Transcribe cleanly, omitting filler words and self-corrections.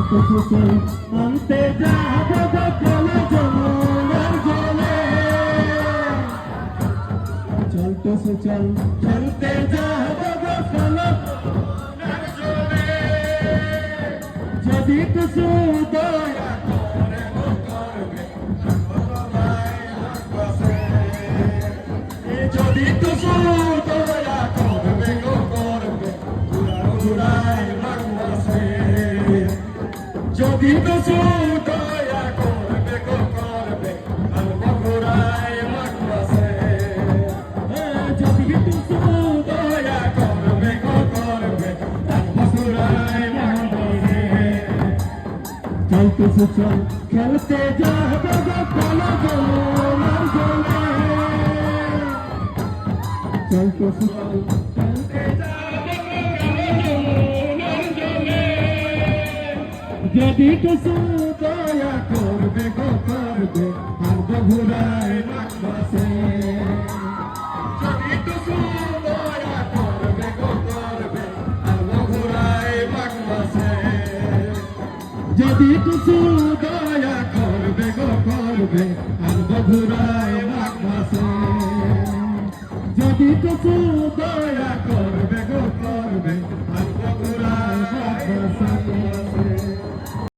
চল আনতে যাবো চলে যমুনার জলে চল টুসু চল খেলতে যাবো চলে যমুনার জলে যদি টুসু দয়া করে করবে যদি টুসু দয়া করবে করবে ঘুরাই ভাগবাসে যদি টুসু দয়া করবে করবে ঘুরাই ভাগবাসে যদি টুসু দয়া করবে করবে ঘুরাই ভাগবাসে চল টুসু চল খেলতে যাবো চলো যমুনার জলে চল টুসু চল খেলতে যাবো যমুনার জলে যদি টুসু দয়া করবে করবে আর ঘুরাই ভাগবাসে যদি টুসু দয়া করবে করবে আর ঘুরাই ভাগবাসে যদি টুসু দয়া করবে করবে আর ঘুরাই ভাগবাসে যদি টুসু দয়া করবে করবে আর ঘুরাই ভাগবাসে